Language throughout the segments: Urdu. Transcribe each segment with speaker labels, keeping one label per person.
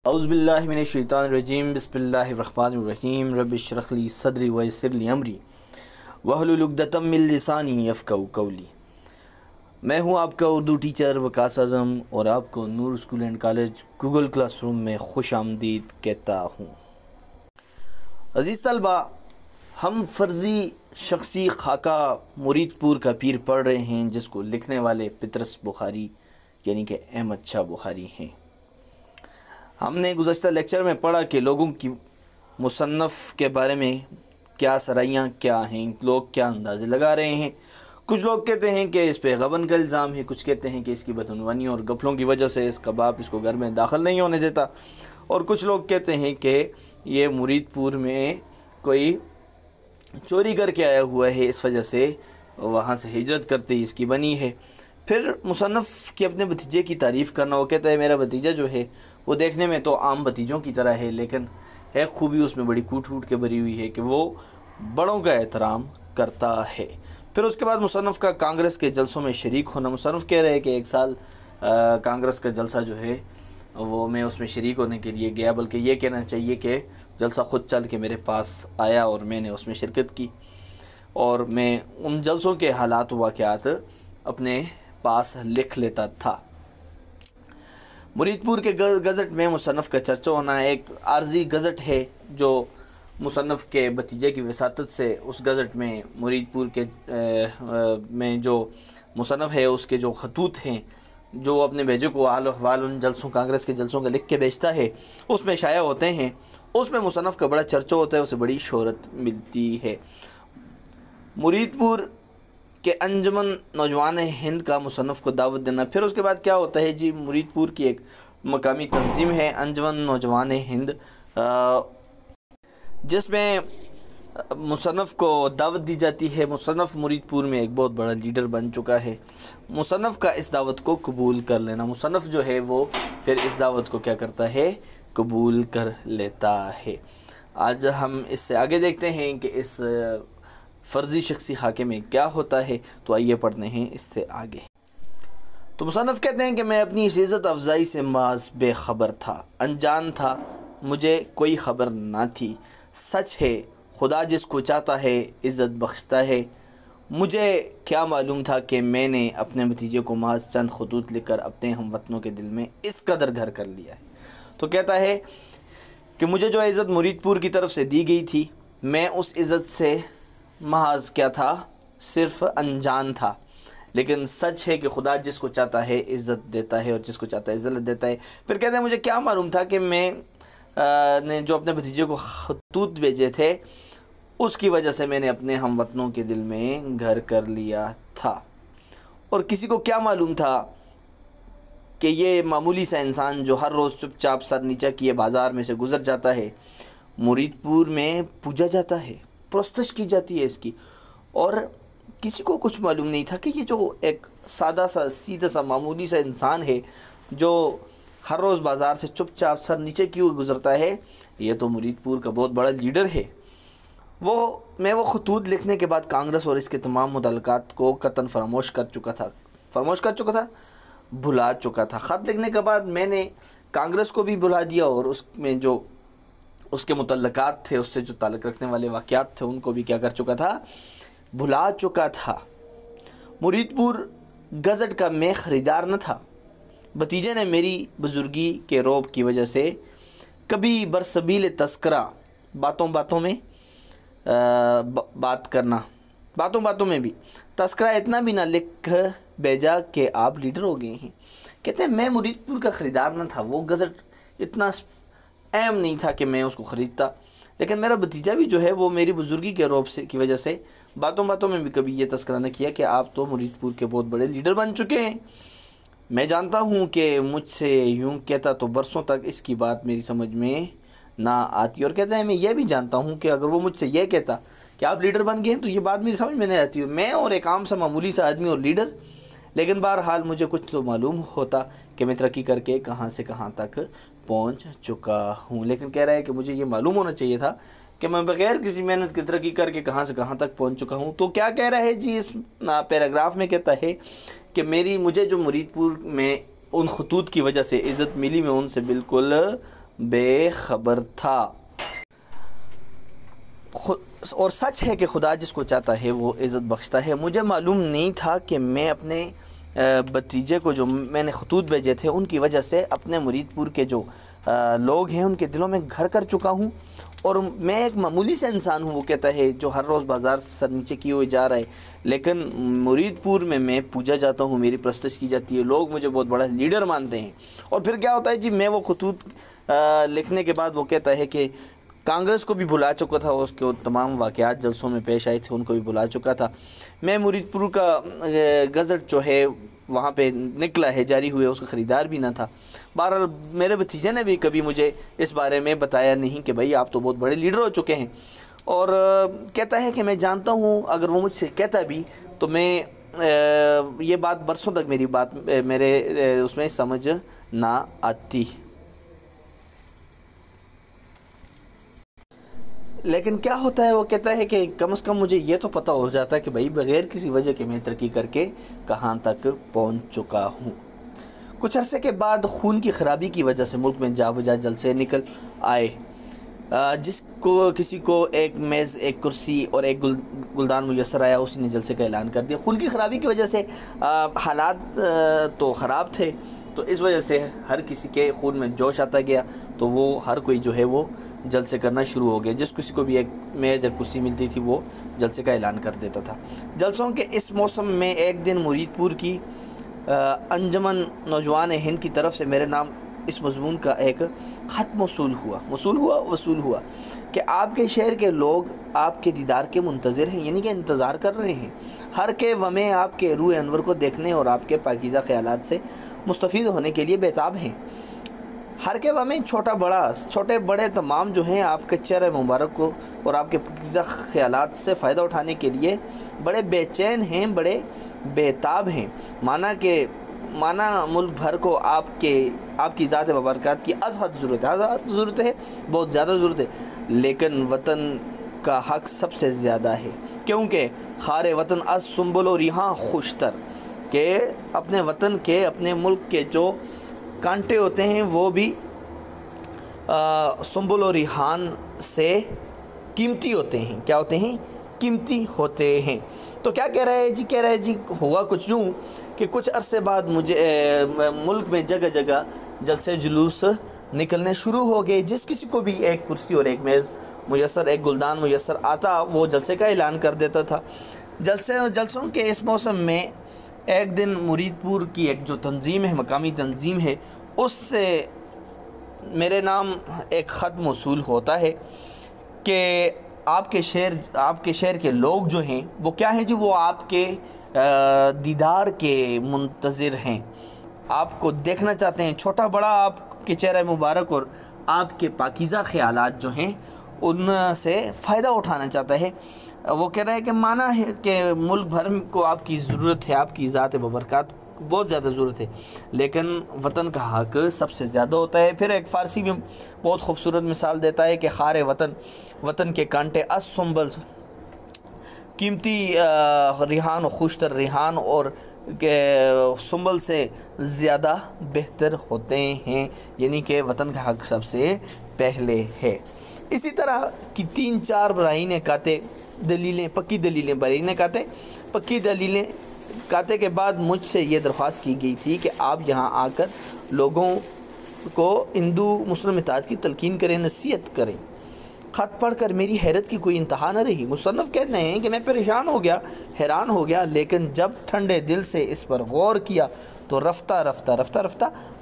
Speaker 1: اعوذ باللہ من الشیطان الرجیم بسم اللہ الرحمن الرحیم رب اشرح لی صدری ویسر لی امری واحلل عقدۃ من لسانی یفقہوا قولی۔ میں ہوں آپ کا اردو ٹیچر وقاص اعظم اور آپ کو Noor school and college Google classroom میں خوش آمدید کہتا ہوں۔ عزیز طلبہ، ہم فرضی شخصی خاکہ مرید پور کا پیر پڑھ رہے ہیں، جس کو لکھنے والے پطرس بخاری یعنی کہ احمد شاہ بخاری ہیں۔ ہم نے گزشتہ لیکچر میں پڑھا کہ لوگوں کی مصنف کے بارے میں کیا سرائیاں کیا ہیں، لوگ کیا اندازے لگا رہے ہیں۔ کچھ لوگ کہتے ہیں کہ اس پہ غبن کا الزام ہے، کچھ کہتے ہیں کہ اس کی بدعنوانیوں اور گپلوں کی وجہ سے اس کا باپ اس کو گھر میں داخل نہیں ہونے دیتا، اور کچھ لوگ کہتے ہیں کہ یہ مرید پور میں کوئی چوری کر کے آیا ہوا ہے، اس وجہ سے وہاں سے ہجرت کرتے ہی اس کی بنی ہے۔ پھر مصنف کی اپنے بھتیجے کی تعریف کرنا، وہ کہتا ہے میرا بھتیجا جو ہے وہ دیکھنے میں تو عام بھتیجوں کی طرح ہے، لیکن ایک خوبی اس میں بڑی کوٹ کوٹ کے بھری ہوئی ہے کہ وہ بڑوں کا احترام کرتا ہے۔ پھر اس کے بعد مصنف کا کانگریس کے جلسوں میں شریک ہونا۔ مصنف کہہ رہے ہیں کہ ایک سال کانگریس کا جلسہ جو ہے وہ میں اس میں شریک ہونے کے لیے گیا، بلکہ یہ کہنا چاہیے کہ جلسہ خود چل کے میرے پاس آیا اور میں نے اس میں شرکت کی، اور میں ان جلسوں کے حالات و واقعات اپنے پاس لکھ لیتا تھا۔ مرید پور کے گزٹ میں مصنف کا چرچا ہونا ایک عارضی گزٹ ہے، جو مصنف کے بھتیجے کی وساطت سے اس گزٹ میں مرید پور کے میں جو مصنف ہے اس کے جو خطوط ہیں، جو اپنے بھیجے کو حال و احوال ان جلسوں کانگریس کے جلسوں کا لکھ کے بیچتا ہے، اس میں شائع ہوتے ہیں۔ اس میں مصنف کا بڑا چرچا ہوتا ہے، اسے بڑی شہرت ملتی ہے۔ مرید پور کہ انجمن نوجوان ہند کا مصنف کو دعوت دینا۔ پھر اس کے بعد کیا ہوتا ہے جی، مرید پور کی ایک مقامی تنظیم ہے انجمن نوجوان ہند، جس میں مصنف کو دعوت دی جاتی ہے۔ مصنف مرید پور میں ایک بہت بڑا لیڈر بن چکا ہے۔ مصنف کا اس دعوت کو قبول کر لینا، مصنف جو ہے وہ پھر اس دعوت کو کیا کرتا ہے، قبول کر لیتا ہے۔ آج ہم اس سے آگے دیکھتے ہیں کہ اس فرضی شخصی خاکے میں کیا ہوتا ہے، تو آئیے پڑھتے ہیں اس سے آگے۔ تو مصنف کہتے ہیں کہ میں اپنی اس عزت افزائی سے محض بے خبر تھا، انجان تھا، مجھے کوئی خبر نہ تھی۔ سچ ہے خدا جس کو چاہتا ہے عزت بخشتا ہے، مجھے کیا معلوم تھا کہ میں نے اپنے بھتیجے کو محض چند خطوط لکھ کر اپنے ہم وطنوں کے دل میں اس قدر گھر کر لیا ہے۔ تو کہتا ہے کہ مجھے جو عزت مرید پور کی طرف سے دی گئی تھی، میں اس عزت سے محض کیا تھا، صرف انجان تھا، لیکن سچ ہے کہ خدا جس کو چاہتا ہے عزت دیتا ہے اور جس کو چاہتا ہے ذلت دیتا ہے۔ پھر کہتے ہیں مجھے کیا معلوم تھا کہ میں نے جو اپنے بھتیجے کو خطوط بھیجے تھے، اس کی وجہ سے میں نے اپنے ہم وطنوں کے دل میں گھر کر لیا تھا، اور کسی کو کیا معلوم تھا کہ یہ معمولی سا انسان جو ہر روز چپ چاپ سر نیچا کیے بازار میں سے گزر جاتا ہے، مرید پور میں پوجا جاتا ہے، پرستش کی جاتی ہے اس کی، اور کسی کو کچھ معلوم نہیں تھا کہ یہ جو ایک سادہ سا سیدھا سا معمولی سا انسان ہے جو ہر روز بازار سے چپ چاپ سر نیچے کیے گزرتا ہے، یہ تو مرید پور کا بہت بڑا لیڈر ہے۔ میں وہ خطوط لکھنے کے بعد کانگریس اور اس کے تمام متعلقات کو قطعاً فراموش کر چکا تھا، بھلا چکا تھا۔ خط لکھنے کے بعد میں نے کانگریس کو بھی بھلا دیا، اور اس میں جو اس کے متعلقات تھے، اس سے جو تعلق رکھنے والے واقعات تھے، ان کو بھی کیا کر چکا تھا، بھلا چکا تھا۔ مرید پور گزٹ کا میں خریدار نہ تھا۔ بھتیجے نے میری بزرگی کے روب کی وجہ سے کبھی برسبیل تذکرہ باتوں میں بات کرنا، باتوں میں بھی تذکرہ اتنا بھی نہ لکھ بھیجا کہ آپ لیڈر ہو گئے ہیں۔ کہتے ہیں میں مرید پور کا خریدار نہ تھا، وہ گزٹ اتنا اہم نہیں تھا کہ میں اس کو خریدتا، لیکن میرا بھتیجا بھی جو ہے وہ میری بزرگی کے روب کی وجہ سے باتوں میں بھی کبھی یہ تذکرہ نہ کیا کہ آپ تو مرید پور کے بہت بڑے لیڈر بن چکے ہیں۔ میں جانتا ہوں کہ مجھ سے یوں کہتا تو برسوں تک اس کی بات میری سمجھ میں نہ آتی، اور کہتا ہے میں یہ بھی جانتا ہوں کہ اگر وہ مجھ سے یہ کہتا کہ آپ لیڈر بن گئے ہیں تو یہ بات میری سمجھ میں نہیں آتی، میں اور ایک عام سا معمولی سا آدمی اور لیڈر، لیکن بہرحال مجھے کچھ تو معلوم ہوتا کہ میں ترقی کر کے کہاں سے کہاں تک پہنچ چکا ہوں۔ لیکن کہہ رہا ہے کہ مجھے یہ معلوم ہونا چاہیے تھا کہ میں بغیر کسی محنت کی ترقی کر کے کہاں سے کہاں تک پہنچ چکا ہوں۔ تو کیا کہہ رہا ہے جی اس پیراگراف میں، کہتا ہے کہ مجھے جو مرید پور میں ان خطوط کی وجہ سے عزت ملی، میں ان سے بالکل بے خبر تھا۔ اور سچ ہے کہ خدا جس کو چاہتا ہے وہ عزت بخشتا ہے۔ مجھے معلوم نہیں تھا کہ میں اپنے بھتیجے کو جو میں نے خطوط بھیجے تھے ان کی وجہ سے اپنے مرید پور کے جو لوگ ہیں ان کے دلوں میں گھر کر چکا ہوں، اور میں ایک معمولی سے انسان ہوں، وہ کہتا ہے، جو ہر روز بازار سے سر نیچے کیے ہوئے جا رہا ہے، لیکن مرید پور میں پوجا جاتا ہوں، میری پرستش کی جاتی ہے، لوگ مجھے بہت بڑا لیڈر مانتے ہیں۔ اور پھر کیا ہوتا ہے جی، میں وہ خطوط لکھنے کے بعد وہ کہتا ہے کہ کانگریس کو بھی بلا چکا تھا، اس کے تمام واقعات جلسوں میں پیش آئے تھے ان کو بھی بلا چکا تھا۔ میں مرید پور کا گزٹ جو ہے وہاں پہ نکلا ہے، جاری ہوئے، اس کا خریدار بھی نہ تھا۔ بہرحال میرے بھتیجے نے بھی کبھی مجھے اس بارے میں بتایا نہیں کہ بھائی آپ تو بہت بڑے لیڈر ہو چکے ہیں، اور کہتا ہے کہ میں جانتا ہوں، اگر وہ مجھ سے کہتا بھی تو میں یہ بات برسوں تک میرے اس میں سمجھ نہ آتی۔ لیکن کیا ہوتا ہے، وہ کہتا ہے کہ کم از کم مجھے یہ تو پتہ ہو جاتا ہے کہ بھائی بغیر کسی وجہ کے میں ترقی کر کے کہاں تک پہنچ چکا ہوں۔ کچھ عرصے کے بعد خون کی خرابی کی وجہ سے ملک میں جا بجا جلسے نکل آئے، جس کو کسی کو ایک میز، ایک کرسی اور ایک گلدان میسر آیا، اسی نے جلسے کا اعلان کر دیا۔ خون کی خرابی کی وجہ سے حالات تو خراب تھے، تو اس وجہ سے ہر کسی کے خون میں جوش آتا گیا، تو وہ ہر کوئی جو ہے وہ جلسے کرنا شروع ہو گیا۔ جس کسی کو بھی ایک میز یا کرسی ملتی تھی وہ جلسے کا اعلان کر دیتا تھا۔ جلسوں کے اس موسم میں ایک دن مرید پور کی انجمن نوجوان ہند کی طرف سے میرے نام اس مضمون کا ایک خط وصول ہوا کہ آپ کے شہر کے لوگ آپ کے دیدار کے منتظر ہیں، یعنی کہ انتظار کر رہے ہیں۔ ہر کے ومیں آپ کے روح انور کو دیکھنے اور آپ کے پاکیزہ خیالات سے مستفید ہونے کے لیے بےتاب ہیں۔ ہر کے ومیں چھوٹے بڑے تمام جو ہیں آپ کے چہرے مبارک کو اور آپ کے پاکیزہ خیالات سے فائدہ اٹھانے کے لیے بڑے بے چین ہیں، بڑے بےتاب ہیں۔ مانا ملک بھر کو آپ کی ذات مبارکات کی از حد ضرورت ہے، بہت زیادہ ضرورت ہے، لیکن وطن کا حق سب سے زیادہ ہے، کیونکہ خار وطن از سنبل و ریحاں خوشتر، کہ اپنے وطن کے، اپنے ملک کے جو کانٹے ہوتے ہیں وہ بھی سنبل و ریحان سے قیمتی ہوتے ہیں۔ کیا ہوتے ہیں؟ قیمتی ہوتے ہیں۔ تو کیا کہہ رہے ہیں جی؟ ہوا کچھ یوں کہ کچھ عرصے بعد مجھے ملک میں جگہ جگہ جلسے جلوس نکلنے شروع ہو گئے۔ جس کسی کو بھی ایک کرسی اور ایک میز میسر، ایک گلدان میسر آتا، وہ جلسے کا اعلان کر دیتا تھا۔ جلسوں کے اس موسم میں ایک دن مرید پور کی ایک جو تنظیم ہے، مقامی تنظیم ہے، اس سے میرے نام ایک خط موصول ہوتا ہے کہ آپ کے شہر کے لوگ جو ہیں وہ کیا ہیں جی؟ وہ آپ کے دیدار کے منتظر ہیں، آپ کو دیکھنا چاہتے ہیں، چھوٹا بڑا آپ کے چہرہ مبارک اور آپ کے پاکیزہ خیالات جو ہیں ان سے فائدہ اٹھانا چاہتا ہے۔ وہ کہہ رہے ہیں کہ مانا ہے کہ ملک بھر کو آپ کی ضرورت ہے، آپ کی ذات مبارکات کو بہت زیادہ ضرورت ہے، لیکن وطن کا حق سب سے زیادہ ہوتا ہے۔ پھر ایک فارسی میں بہت خوبصورت مثال دیتا ہے کہ خار وطن کے کانٹے از سنبل، قیمتی ریحان و خوشتر ریحان اور سنبل سے زیادہ بہتر ہوتے ہیں، یعنی کہ وطن کا حق سب سے پہلے ہے۔ اسی طرح کی 3-4 براہین کاتے دلیلیں، پکی دلیلیں کاتے کے بعد مجھ سے یہ درخواست کی گئی تھی کہ آپ یہاں آ کر لوگوں کو ہندو مسلم اتحاد کی تلقین کریں، نصیحت کریں۔ خط پڑھ کر میری حیرت کی کوئی انتہا نہ رہی۔ مصنف کہتے ہیں کہ میں پریشان ہو گیا، حیران ہو گیا، لیکن جب ٹھنڈے دل سے اس پر غور کیا تو رفتہ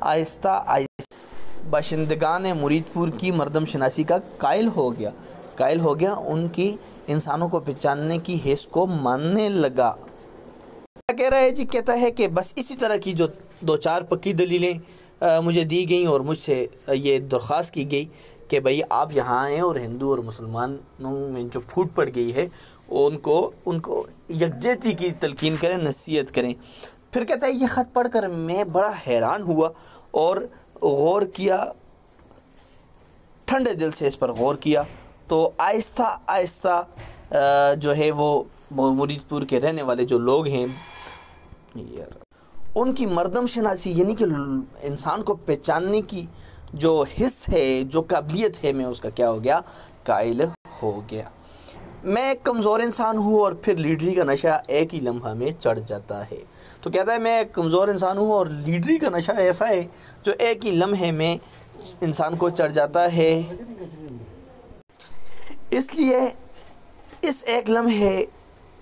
Speaker 1: آہستہ باشندگان مرید پور کی مردم شناسی کا قائل ہو گیا، ان کی انسانوں کو پہچاننے کی حس کو ماننے لگا۔ کیا کہہ رہا ہے جی؟ کہتا ہے کہ بس اسی طرح کی جو 2-4 پکی دلیلیں مجھے دی گئیں اور مجھ سے یہ درخواست کی گئی کہ بھئی آپ یہاں آئیں اور ہندو اور مسلمانوں میں جو پھوٹ پڑ گئی ہے ان کو یکجہتی کی تلقین کریں، نصیحت کریں۔ پھر کہتا ہے یہ خط پڑھ کر میں بڑا حیران ہوا اور غور کیا، ٹھنڈے دل سے اس پر غور کیا تو آہستہ جو ہے وہ مرید پور کے رہنے والے جو لوگ ہیں ان کی مردم شناسی، یعنی کہ انسان کو پہچاننے کی جو حس ہے, جو قابلیت ہے, میں اس کا کیا ہو گیا, قائل ہو گیا. میں ایک کمزور انسان ہوں اور پھر لیڈری کا نشہ ایک ہی لمحہ میں چڑھ جاتا ہے. تو کہتا ہے میں ایک کمزور انسان ہوں اور لیڈری کا نشہ ایسا ہے جو ایک ہی لمحے میں انسان کو چڑھ جاتا ہے. اس لیے اس ایک لمحے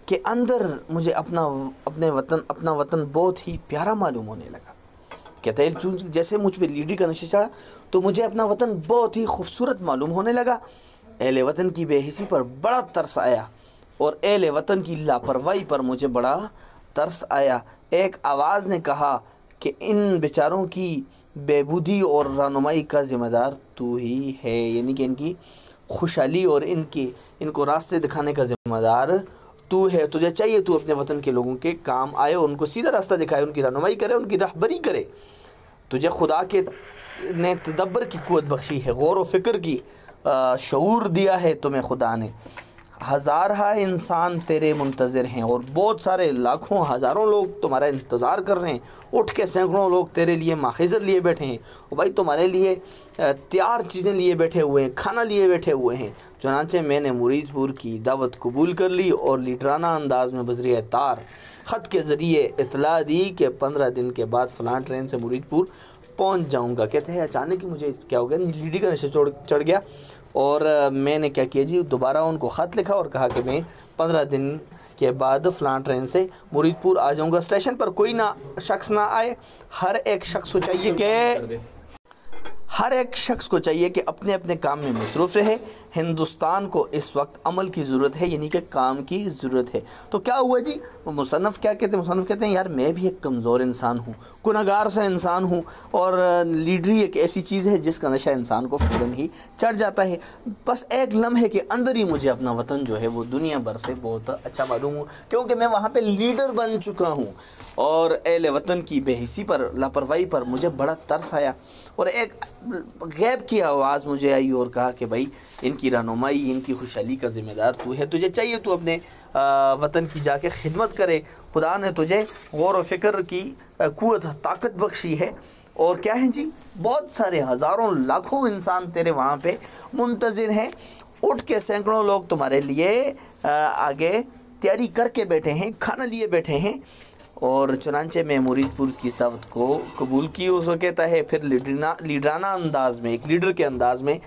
Speaker 1: کے اندر مجھے اپنا وطن بہت ہی پیارا معلوم ہونے لگا. کہتا ہے جیسے مجھ پہ لیڈری کا نشہ چڑھا تو مجھے اپنا وطن بہت ہی خوبصورت معلوم ہونے لگا. اہل وطن کی بے حسی پر بڑا ترس آیا اور اہل وطن کی لاپرواہی پر مجھے بڑا ترس آیا. ایک آواز نے کہا کہ ان بیچاروں کی بےبودی اور رہنمائی کا ذمہ دار تو ہی ہے, یعنی کہ ان کی خوشحالی اور ان کو راستے دکھانے کا ذمہ دار تو ہے. تجھے چاہیے تو اپنے وطن کے لوگوں کے کام آئے اور ان کو سیدھا راستہ دکھائے, ان کی رہنمائی کرے, ان کی رہبری کرے. تجھے خدا کے نے تدبر کی قوت بخشی ہے, غور و فکر کی شعور دیا ہے تمہیں خدا نے. ہزارہ انسان تیرے منتظر ہیں اور بہت سارے لاکھوں ہزاروں لوگ تمہارا انتظار کر رہے ہیں. اٹھ کے سینکڑوں لوگ تیرے لیے ماخذر لیے بیٹھے ہیں, اور بھائی تمہارے لیے تیار چیزیں لیے بیٹھے ہوئے ہیں, کھانا لیے بیٹھے ہوئے ہیں. چنانچہ میں نے مرید پور کی دعوت قبول کر لی اور لیڈرانہ انداز میں بذریعہ تار خط کے ذریعے اطلاع دی کہ 15 دن کے بعد فلاں ٹرین سے مرید پور پہنچ جاؤں گا. کہتے ہیں اچانک ہی مجھے کیا ہو گیا, لیڈی کا نشہ چڑھ گیا اور میں نے کیا کیا جی, دوبارہ ان کو خط لکھا اور کہا کہ میں 15 دن کے بعد فلاں ٹرین سے مرید پور آ جاؤں گا. اسٹیشن پر کوئی شخص نہ آئے. ہر ایک شخص کو چاہیے کہ اپنے اپنے کام میں مصروف رہے. ہندوستان کو اس وقت عمل کی ضرورت ہے, یعنی کہ کام کی ضرورت ہے. تو کیا ہوا جی, مصنف کیا کہتے ہیں, مصنف کہتے ہیں یار میں بھی ایک کمزور انسان ہوں, گنہگار سا انسان ہوں, اور لیڈری ایک ایسی چیز ہے جس کا نشہ انسان کو فوراً ہی چڑھ جاتا ہے. بس ایک لمحے کے اندر ہی مجھے اپنا وطن جو ہے وہ دنیا بھر سے بہت اچھا معلوم ہوں, کیونکہ میں وہاں پہ لیڈر بن چکا ہوں. اور اہل وطن کی بے حسی پر, لاپرواہی پر مجھے بڑا ترس آیا اور ایک غیب کی آواز مجھے آئی اور کہا کہ بھائی ان کی رہنمائی, ان کی خوشحالی کا ذمہ دار تو ہے. تجھے چاہیے تو اپنے وطن کی جا کے خدمت کرے. خدا نے تجھے غور و فکر کی قوت, طاقت بخشی ہے. اور کیا ہے جی, بہت سارے ہزاروں لاکھوں انسان تیرے وہاں پہ منتظر ہیں. اٹھ کے سینکڑوں لوگ تمہارے لیے آگے تیاری کر کے بیٹھے ہیں, کھانا لیے بیٹھے ہیں. اور چنانچہ میں مرید پور کی اس دعوت کو قبول کی. اس کو کہتا ہے پھر لیڈرانہ انداز میں, ایک لیڈر کے انداز میں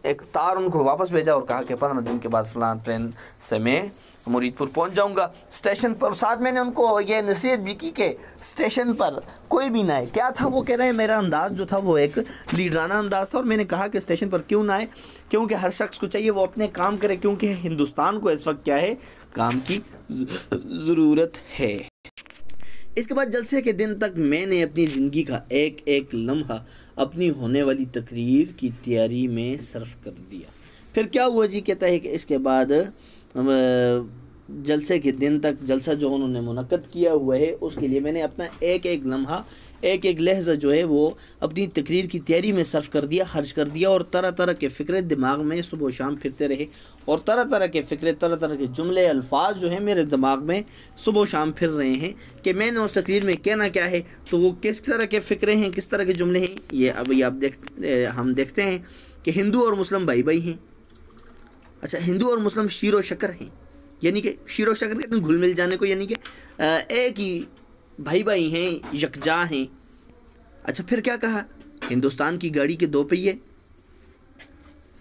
Speaker 1: ایک تار ان کو واپس بھیجا اور کہا کہ 15 دن کے بعد فلاں ٹرین سے میں مرید پور پہنچ جاؤں گا. اسٹیشن پر ساتھ میں نے ان کو یہ نصیحت بھی کی کہ اسٹیشن پر کوئی بھی نہ آئے. کیا تھا وہ کہہ رہے ہیں, میرا انداز جو تھا وہ ایک لیڈرانہ انداز تھا, اور میں نے کہا کہ اسٹیشن پر کیوں نہ آئے, کیونکہ ہر شخص کو چاہیے وہ اپنے کام کرے, کیونکہ ہندوستان کو اس وقت کیا ہے, کام کی ضرورت ہے. اس کے بعد جلسے کے دن تک میں نے اپنی زندگی کا ایک ایک لمحہ اپنی ہونے والی تقریر کی تیاری میں صرف کر دیا. پھر کیا ہوا جی, کہتا ہے کہ اس کے بعد جلسے کے دن تک, جلسہ جو انہوں نے منعقد کیا ہوا ہے اس کے لیے میں نے اپنا ایک ایک لمحہ, ایک ایک لحظہ جو ہے وہ اپنی تقریر کی تیاری میں صرف کر دیا, خرچ کر دیا. اور طرح طرح کے فکرے دماغ میں صبح و شام پھرتے رہے, اور طرح طرح کے فکرے, طرح طرح کے جملے, الفاظ جو ہیں میرے دماغ میں صبح و شام پھر رہے ہیں کہ میں نے اس تقریر میں کہنا کیا ہے. تو وہ کس طرح کے فکرے ہیں, کس طرح کے جملے ہیں, یہ ابھی ہم دیکھتے ہیں کہ ہندو اور مسلم بھائی بھائی ہیں. اچھا, ہندو اور مسلم شیر و شکر ہیں, یعنی کہ شیر و شکر کہتے ہیں گھل مل جانے کو, یعنی کہ ایک ہی بھائی بھائی ہیں, یکجا ہیں. اچھا, پھر کیا کہا, ہندوستان کی گاڑی کے 2 پہیے,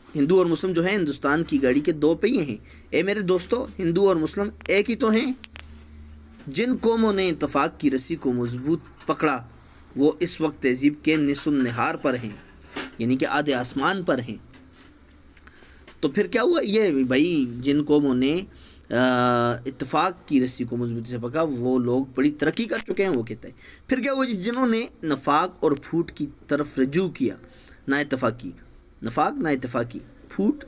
Speaker 1: ہندو اور مسلم جو ہیں ہندوستان کی گاڑی کے 2 پہیے ہیں. اے میرے دوستو, ہندو اور مسلم ایک ہی تو ہیں. جن قوموں نے اتفاق کی رسی کو مضبوط پکڑا وہ اس وقت تہذیب کے نصف النہار پر ہیں, یعنی کہ آدھے آسمان پر ہیں. تو پھر کیا ہوا, یہ بھائی جن قوموں نے اتفاق کی رسی کو مضبوطی سے پکڑا وہ لوگ بڑی ترقی کر چکے ہیں. وہ کہتا ہے پھر کیا ہوا, جنہوں نے نفاق اور پھوٹ کی طرف رجوع کیا, نا اتفاقی, نفاق نا اتفاقی, پھوٹ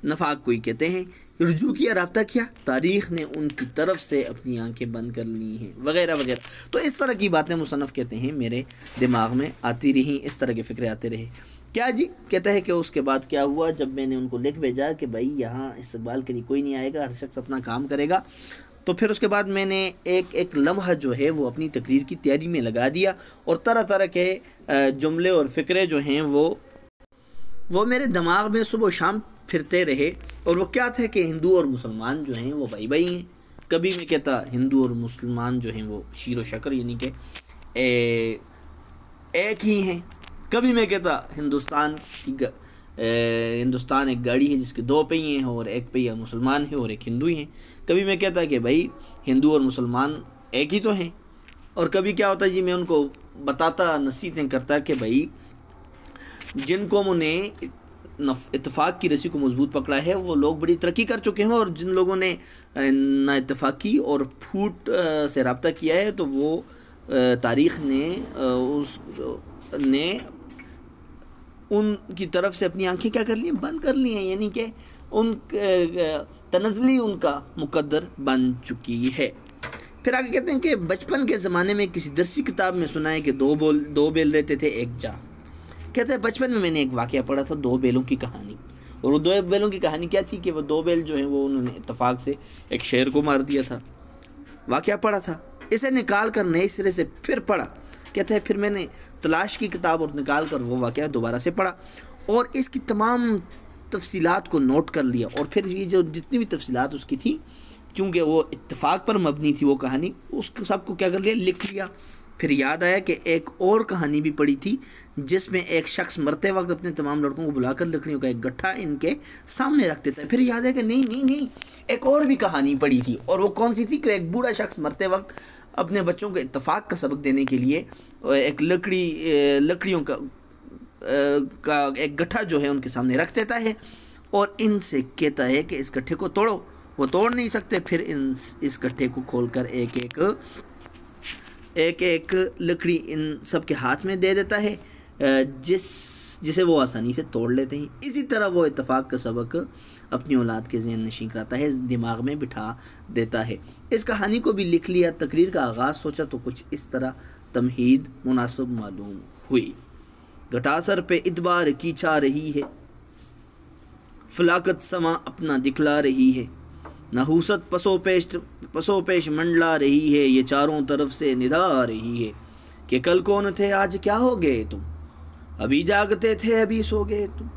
Speaker 1: نفاق کو ہی کہتے ہیں, رجوع کیا, رابطہ کیا, تاریخ نے ان کی طرف سے اپنی آنکھیں بند کر لی ہیں, وغیرہ وغیرہ. تو اس طرح کی باتیں مصنف کہتے ہیں میرے دماغ میں آتی رہیں, اس طرح کے فکرے آتے رہے. کیا جی, کہتا ہے کہ اس کے بعد کیا ہوا, جب میں نے ان کو لکھ بھیجا کہ بھائی یہاں استقبال کے لیے کوئی نہیں آئے گا, ہر شخص اپنا کام کرے گا, تو پھر اس کے بعد میں نے ایک لمحہ جو ہے وہ اپنی تقریر کی تیاری میں لگا دیا، اور طرح طرح کے جملے اور فقرے جو ہیں وہ میرے دماغ میں صبح و شام پھرتے رہے، اور وہ کیا تھا کہ ہندو اور مسلمان جو ہیں وہ بھائی بھائی ہیں۔ کبھی میں کہتا ہندو اور مسلمان جو ہیں وہ شیر و شکر یعنی کہ ایک ہی ہیں، کبھی میں کہتا ہندوستان ایک گاڑی ہے جس کے 2 پہیے ہیں اور ایک پہیہ مسلمان ہے اور ایک ہندو ہی ہیں، کبھی میں کہتا کہ بھائی ہندو اور مسلمان ایک ہی تو ہیں، اور کبھی کیا ہوتا ہے جی میں ان کو بتاتا، نصیحتیں کرتا کہ بھائی جن قوموں نے اتفاق کی رسی کو مضبوط پکڑا ہے وہ لوگ بڑی ترقی کر چکے ہیں، اور جن لوگوں نے نا اتفاقی اور پھوٹ سے رابطہ کیا ہے تو وہ تاریخ نے ان کی طرف سے اپنی آنکھیں کیا کر لی ہیں، بند کر لی ہیں، یعنی کہ ان تنزلی ان کا مقدر بن چکی ہے۔ پھر آگے کہتے ہیں کہ بچپن کے زمانے میں کسی درسی کتاب میں سنا ہے کہ 2 بیل رہتے تھے ایک جا۔ کہتے ہیں بچپن میں نے ایک واقعہ پڑھا تھا 2 بیلوں کی کہانی، اور وہ 2 بیلوں کی کہانی کیا تھی کہ وہ 2 بیل جو ہیں وہ انہوں نے اتفاق سے ایک شیر کو مار دیا تھا۔ واقعہ پڑھا تھا، اسے نکال کر نئے سرے سے پھر پڑھا۔ کہتے ہیں پھر میں نے تلاش کی کتاب اور نکال کر وہ واقعہ دوبارہ سے پڑھا، اور اس کی تمام تفصیلات کو نوٹ کر لیا، اور پھر یہ جو جتنی بھی تفصیلات اس کی تھی، کیونکہ وہ اتفاق پر مبنی تھی وہ کہانی، اس سب کو کیا کر لیا، لکھ لیا۔ پھر یاد آیا کہ ایک اور کہانی بھی پڑھی تھی جس میں ایک شخص مرتے وقت اپنے تمام لڑکوں کو بلا کر لکڑیوں کا ایک گٹھا ان کے سامنے رکھ دیتا ہے۔ پھر یاد ہے کہ نہیں ایک اور بھی کہانی پڑھی تھی، اور وہ کون سی تھی کہ ایک بوڑھا شخص مرتے وقت اپنے بچوں کو اتفاق کا سبق دینے کے لیے ایک لکڑیوں کا ایک گٹھا جو ہے ان کے سامنے رکھ دیتا ہے، اور ان سے کہتا ہے کہ اس گٹھے کو توڑو۔ وہ توڑ نہیں سکتے، پھر اس گٹھے کو کھول کر ایک لکڑی ان سب کے ہاتھ میں دے دیتا ہے، جسے وہ آسانی سے توڑ لیتے ہیں۔ اسی طرح وہ اتفاق کا سبق اپنی اولاد کے ذہن نشین کراتا ہے، دماغ میں بٹھا دیتا ہے۔ اس کہانی کو بھی لکھ لیا۔ تقریر کا آغاز سوچا تو کچھ اس طرح تمہید مناسب معلوم ہوئی۔ گھٹا سر پہ ادبار کی چھا رہی ہے، فلاکت سما اپنا دکھلا رہی ہے، نحوست پسو پیش منڈلا رہی ہے، یہ چاروں طرف سے ندا آ رہی ہے کہ کل کون تھے آج کیا ہو گئے تم، ابھی جاگتے تھے ابھی سو گئے تم۔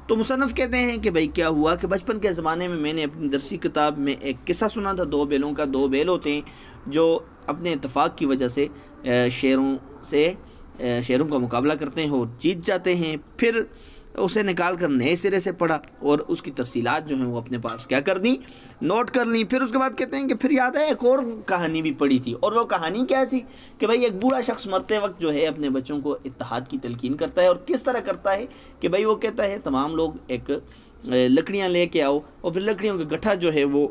Speaker 1: تو مصنف کہتے ہیں کہ بھائی کیا ہوا کہ بچپن کے زمانے میں نے اپنی درسی کتاب میں ایک قصہ سنا تھا 2 بیلوں کا۔ 2 بیل ہوتے ہیں جو اپنے اتفاق کی وجہ سے شیروں کا مقابلہ کرتے ہیں اور جیت جاتے ہیں۔ پھر اسے نکال کر نئے سرے سے پڑھا، اور اس کی تفصیلات جو ہیں وہ اپنے پاس کیا کر دیں، نوٹ کر لیں۔ پھر اس کے بعد کہتے ہیں کہ پھر یاد ہے ایک اور کہانی بھی پڑھی تھی، اور وہ کہانی کیا تھی کہ بھائی ایک بوڑھا شخص مرتے وقت جو ہے اپنے بچوں کو اتحاد کی تلقین کرتا ہے، اور کس طرح کرتا ہے کہ بھائی وہ کہتا ہے تمام لوگ ایک لکڑیاں لے کے آؤ، اور پھر لکڑیوں کا گٹھا جو ہے وہ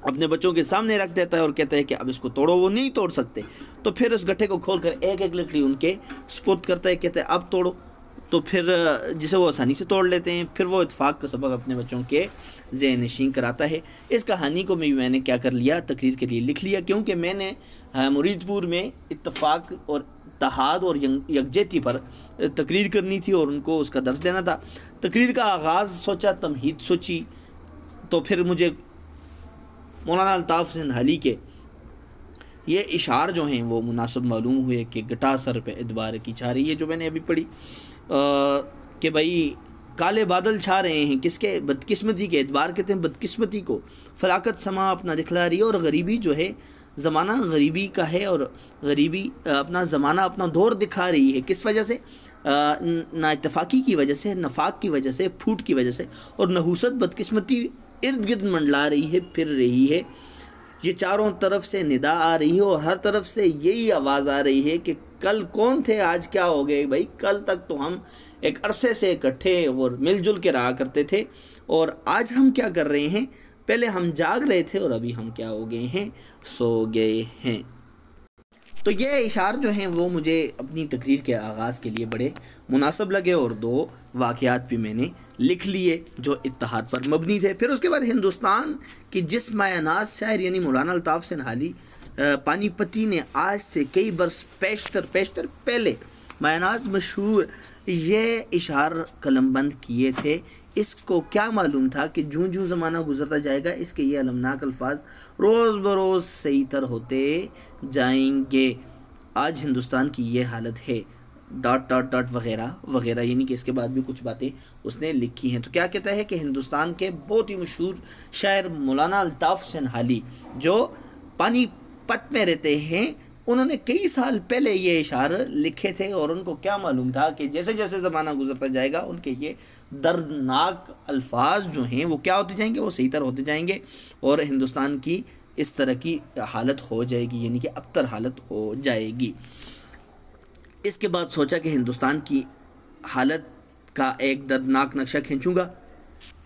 Speaker 1: اپنے بچوں کے سامنے رکھ دیتا ہے اور کہتا ہے کہ اب اس کو توڑو۔ وہ نہیں توڑ سکتے، تو پھر اس گٹھے کو کھول کر ایک ایک لکڑی ان کے سپرد کرتا ہے، کہتا ہے اب توڑو، تو پھر جسے وہ آسانی سے توڑ لیتے ہیں۔ پھر وہ اتفاق کا سبق اپنے بچوں کے ذہن نشین کراتا ہے۔ اس کہانی کو میں نے کیا کر لیا، تقریر کے لیے لکھ لیا، کیونکہ میں نے مرید پور میں اتفاق اور اتحاد اور یکجہتی پر تقریر کرنی تھی اور ان کو اس کا درس دینا تھا۔ تقریر کا آغاز سوچا، تمہید سوچی، تو پھر مجھے مولانا الطاف حسین حالی کے یہ اشعار جو ہیں وہ مناسب معلوم ہوئے کہ گٹا سر پہ ادبار کی چھا رہی ہے، جو میں نے ابھی پڑھی کہ بھائی کالے بادل چھا رہے ہیں کس کے، بدقسمتی کے۔ ادبار کہتے ہیں بدقسمتی کو، فلاکت سما اپنا دکھلا رہی ہے، اور غریبی جو ہے زمانہ غریبی کا ہے، اور غریبی اپنا زمانہ اپنا دور دکھا رہی ہے۔ کس وجہ سے؟ نا اتفاقی کی وجہ سے، نفاق کی وجہ سے، پھوٹ کی وجہ سے، اور نحوست بدقسمتی ارد گرد منڈلا رہی ہے، پھر رہی ہے۔ یہ چاروں طرف سے ندا آ رہی ہے، اور ہر طرف سے یہی آواز آ رہی ہے کہ کل کون تھے آج کیا ہو گئے۔ بھائی کل تک تو ہم ایک عرصے سے اکٹھے اور مل جل کے رہا کرتے تھے، اور آج ہم کیا کر رہے ہیں، پہلے ہم جاگ رہے تھے اور ابھی ہم کیا ہو گئے ہیں، سو گئے ہیں۔ تو یہ اشعار جو ہیں وہ مجھے اپنی تقریر کے آغاز کے لیے بڑے مناسب لگے، اور 2 واقعات بھی میں نے لکھ لیے جو اتحاد پر مبنی تھے۔ پھر اس کے بعد ہندوستان کی جس مایہ ناز شاعر یعنی مولانا الطاف حسین حالی پانی پتی نے آج سے کئی برس پیشتر پہلے
Speaker 2: مایاناز مشہور یہ اشعار قلم بند کیے تھے. اس کو کیا معلوم تھا کہ جوں جوں زمانہ گزرتا جائے گا اس کے یہ المناک الفاظ روز بروز صحیح تر ہوتے جائیں گے. آج ہندوستان کی یہ حالت ہے ڈاٹ ڈاٹ ڈاٹ وغیرہ وغیرہ، یعنی کہ اس کے بعد بھی کچھ باتیں اس نے لکھی ہیں. تو کیا کہتا ہے کہ ہندوستان کے بہت ہی مشہور شاعر مولانا الطاف سنہالی جو پانی پت میں رہتے ہیں، انہوں نے کئی سال پہلے یہ اشعار لکھے تھے، اور ان کو کیا معلوم تھا کہ جیسے جیسے زمانہ گزرتا جائے گا ان کے یہ دردناک الفاظ جو ہیں وہ کیا ہوتے جائیں گے، وہ صحیح تر ہوتے جائیں گے، اور ہندوستان کی اس طرح کی حالت ہو جائے گی، یعنی کہ ابتر حالت ہو جائے گی. اس کے بعد سوچا کہ ہندوستان کی حالت کا ایک دردناک نقشہ کھینچوں گا.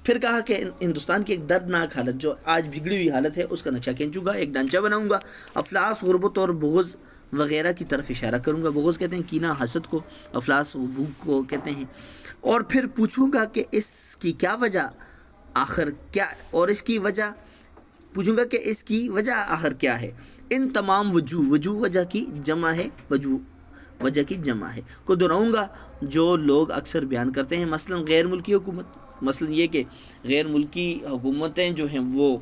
Speaker 2: پھر کہا کہ ہندوستان کی ایک دردناک حالت جو آج بگڑی ہوئی حالت ہے اس کا نقشہ کھینچوں گا، ایک ڈھانچہ بناؤں گا، افلاس، غربت اور بغض وغیرہ کی طرف اشارہ کروں گا. بغض کہتے ہیں کینہ، حسد کو، افلاس و بھوک کو کہتے ہیں. اور پھر پوچھوں گا کہ اس کی کیا وجہ آخر کیا، اور اس کی وجہ پوچھوں گا کہ اس کی وجہ آخر کیا ہے. ان تمام وجوہ وجہ کی جمع ہے، وجہ کی جمع ہے کو دہراؤں گا جو لوگ اکثر بیان کرتے ہیں. مثلا غیر ملکی حکومت، مثلا یہ کہ غیر ملکی حکومتیں جو ہیں وہ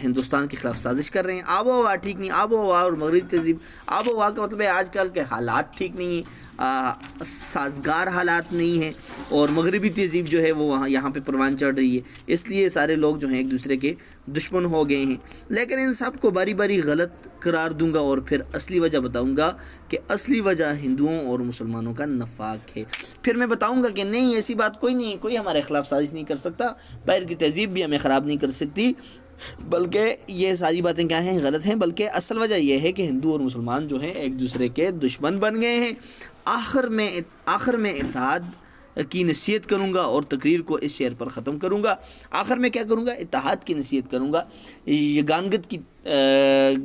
Speaker 2: ہندوستان کے خلاف سازش کر رہے ہیں. آب و ہوا ٹھیک نہیں، آب و ہوا اور مغربی تہذیب. آب و ہوا کا مطلب ہے آج کل کے حالات ٹھیک نہیں ہیں، سازگار حالات نہیں ہیں، اور مغربی تہذیب جو ہے وہ وہاں یہاں پہ پروان چڑھ رہی ہے، اس لیے سارے لوگ جو ہیں ایک دوسرے کے دشمن ہو گئے ہیں. لیکن ان سب کو باری باری غلط قرار دوں گا اور پھر اصلی وجہ بتاؤں گا کہ اصلی وجہ ہندوؤں اور مسلمانوں کا نفاق ہے. پھر میں بتاؤں گا کہ نہیں، ایسی بات کوئی نہیں، کوئی ہمارے خلاف سازش نہیں کر سکتا، باہر کی تہذیب بھی ہمیں خراب نہیں کر سکتی، بلکہ یہ ساری باتیں کیا ہیں، غلط ہیں. بلکہ اصل وجہ یہ ہے کہ ہندو اور مسلمان جو ہیں ایک دوسرے کے دشمن بن گئے ہیں. آخر میں اتحاد کی نصیحت کروں گا اور تقریر کو اس شعر پر ختم کروں گا. آخر میں کیا کروں گا، اتحاد کی نصیحت کروں گا، یگانگت کی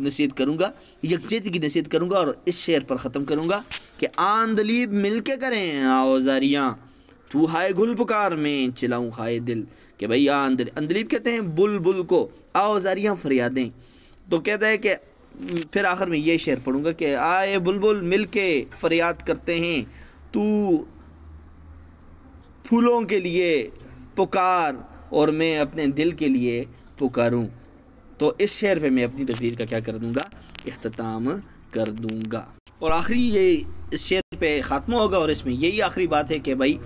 Speaker 2: نصیحت کروں گا، یکجہتی کی نصیحت کروں گا، اور اس شعر پر ختم کروں گا کہ آندلیب مل کے کریں آوازاریاں، تو ہائے گل پکار میں چلاؤں خائے دل. کہ بھئی اندلیب کہتے ہیں بل بل کو، آوازاریاں فریادیں. تو کہتا ہے کہ پھر آخر میں یہ شعر پڑھوں گا کہ آئے بلبل مل کے فریاد کرتے ہیں، تو پھولوں کے لیے پکار اور میں اپنے دل کے لیے پکاروں. تو اس شعر پہ میں اپنی تقریر کا کیا کر دوں گا، اختتام کر دوں گا. اور آخری یہ اس شعر پہ خاتمہ ہوگا، اور اس میں یہی آخری بات ہے کہ بھائی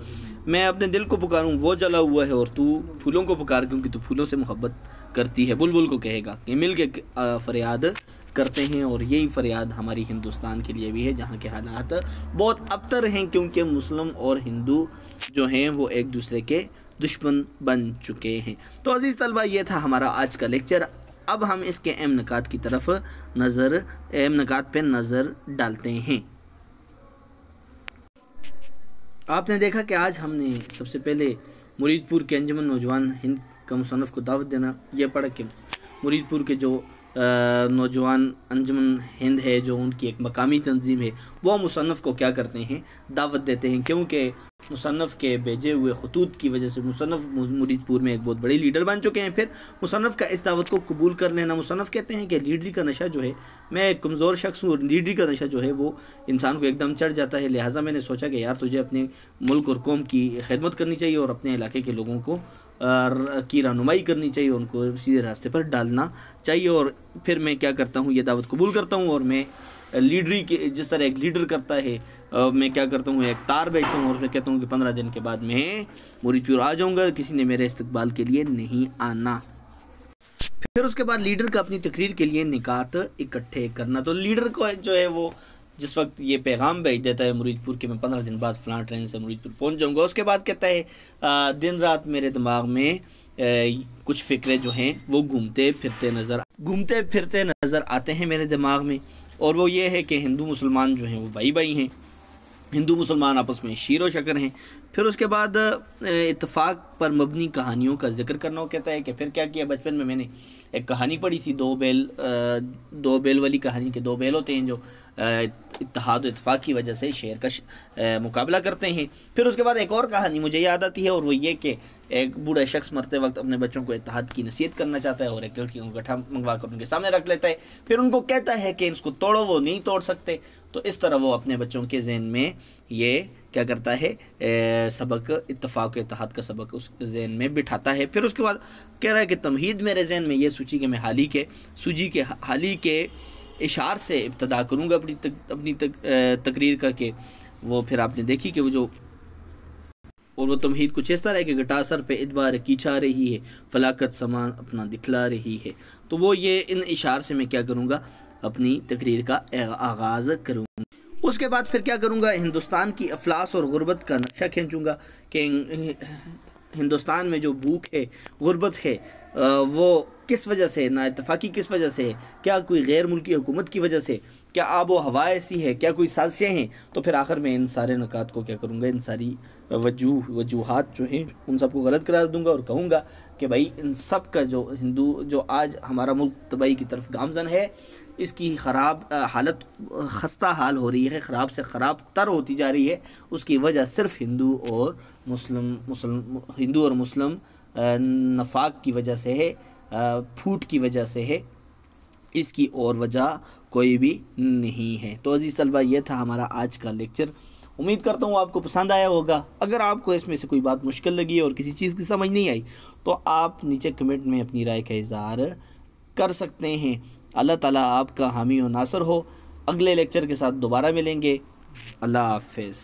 Speaker 2: میں اپنے دل کو پکاروں، وہ جلا ہوا ہے، اور تو پھولوں کو پکار کیونکہ تو پھولوں سے محبت کرتی ہے. بلبل کو کہے گا کہ مل کے فریاد کرتے ہیں، اور یہی فریاد ہماری ہندوستان کے لیے بھی ہے جہاں کے حالات بہت ابتر ہیں، کیونکہ مسلم اور ہندو جو ہیں وہ ایک دوسرے کے دشمن بن چکے ہیں. تو عزیز طلبہ، یہ تھا ہمارا آج کا لیکچر. اب ہم اس کے اہم نکات کی طرف اہم نکات پہ نظر ڈالتے ہیں. آپ نے دیکھا کہ آج ہم نے سب سے پہلے مرید پور کے انجمن نوجوان ہند کا مصنف کو دعوت دینا یہ پڑھا کہ مرید پور کے جو نوجوان انجمن ہند ہے، جو ان کی ایک مقامی تنظیم ہے، وہ مصنف کو کیا کرتے ہیں، دعوت دیتے ہیں، کیونکہ مصنف کے بھیجے ہوئے خطوط کی وجہ سے مصنف مرید پور میں ایک بہت بڑے لیڈر بن چکے ہیں. پھر مصنف کا اس دعوت کو قبول کر لینا. مصنف کہتے ہیں کہ لیڈری کا نشہ جو ہے، میں ایک کمزور شخص ہوں، اور لیڈری کا نشہ جو ہے وہ انسان کو ایک دم چڑھ جاتا ہے. لہٰذا میں نے سوچا کہ یار تجھے اپنے ملک اور قوم کی خدمت کرنی چاہیے، اور اپنے علاقے کے لوگوں کو کی رہنمائی کرنی چاہیے، ان کو سیدھے راستے پر ڈالنا چاہیے. اور پھر میں کیا کرتا ہوں، یہ دعوت قبول کرتا ہوں، اور میں لیڈری کے جس طرح ایک لیڈر کرتا ہے، میں کیا کرتا ہوں، ایک تار بیچتا ہوں، اور میں کہتا ہوں کہ 15 دن کے بعد میں مرید پور آ جاؤں گا، کسی نے میرے استقبال کے لیے نہیں آنا. پھر اس کے بعد لیڈر کا اپنی تقریر کے لیے نکات اکٹھے کرنا. تو لیڈر کو جو ہے وہ جس وقت یہ پیغام بھیج دیتا ہے مرید پور کہ میں 15 دن بعد فلاں ٹرین سے مرید پور پہنچ جاؤں گا، اس کے بعد کہتا ہے دن رات میرے دماغ میں کچھ فکریں جو ہیں وہ گھومتے پھرتے نظر آتے ہیں میرے دماغ میں، اور وہ یہ ہے کہ ہندو مسلمان جو ہیں وہ بھائی بھائی ہیں، ہندو مسلمان آپس میں شیر و شکر ہیں. پھر اس کے بعد اتفاق پر مبنی کہانیوں کا ذکر کرنا. وہ کہتا ہے کہ پھر کیا کیا، بچپن میں نے ایک کہانی پڑھی تھی، دو بیل والی کہانی کے دو بیل ہوتے ہیں جو اتحاد و اتفاق کی وجہ سے شیر کا مقابلہ کرتے ہیں. پھر اس کے بعد ایک اور کہانی مجھے یاد آتی ہے، اور وہ یہ کہ ایک بوڑھا شخص مرتے وقت اپنے بچوں کو اتحاد کی نصیحت کرنا چاہتا ہے، اور ایک لڑکی کو گٹھا منگوا کر ان کے سامنے رکھ لیتا ہے. پھر ان کو کہتا ہے کہ اس کو توڑو، وہ نہیں توڑ سکتے، تو اس طرح وہ اپنے بچوں کے ذہن میں یہ کیا کرتا ہے سبق اتفاق و اتحاد کا سبق اس ذہن میں بٹھاتا ہے۔ پھر اس کے بعد کہہ رہا ہے کہ تمہید میرے ذہن میں یہ سوچی کہ میں حالی کے اشعار سے ابتدا کروں گا اپنی تقریر کا، کہ وہ پھر آپ نے دیکھی کہ وہ جو اور وہ تمہید کچھ اس طرح ہے کہ گٹا سر پہ ادبار کی چھا رہی ہے، فلاکت سامان اپنا دکھلا رہی ہے۔ تو وہ یہ ان اشعار سے میں کیا کروں گا اپنی تقریر کا آغاز کروں گا۔ اس کے بعد پھر کیا کروں گا، ہندوستان کی افلاس اور غربت کا نقشہ کھینچوں گا کہ ہندوستان میں جو بھوک ہے، غربت ہے، وہ کس وجہ سے، نا اتفاقی کس وجہ سے ہے، کیا کوئی غیر ملکی حکومت کی وجہ سے، کیا آب و ہوا ایسی ہے، کیا کوئی سازشیں ہیں۔ تو پھر آخر میں ان سارے نکات کو کیا کروں گا، ان ساری وجوہات جو ہیں ان سب کو غلط قرار دوں گا اور کہوں گا کہ بھائی ان سب کا جو آج ہمارا ملک تباہی کی طرف گامزن ہے، اس کی خراب حالت، خستہ حال ہو رہی ہے، خراب سے خراب تر ہوتی جا رہی ہے، اس کی وجہ صرف ہندو اور مسلم نفاق کی وجہ سے ہے، پھوٹ کی وجہ سے ہے، اس کی اور وجہ کوئی بھی نہیں ہے۔ تو عزیز طلبہ، یہ تھا ہمارا آج کا لیکچر۔ امید کرتا ہوں آپ کو پسند آیا ہوگا۔ اگر آپ کو اس میں سے کوئی بات مشکل لگی اور کسی چیز کی سمجھ نہیں آئی تو آپ نیچے کمنٹ میں اپنی رائے کا اظہار کر سکتے ہیں۔ اللہ تعالیٰ آپ کا حامی و ناصر ہو۔ اگلے لیکچر کے ساتھ دوبارہ ملیں گے۔ اللہ حافظ۔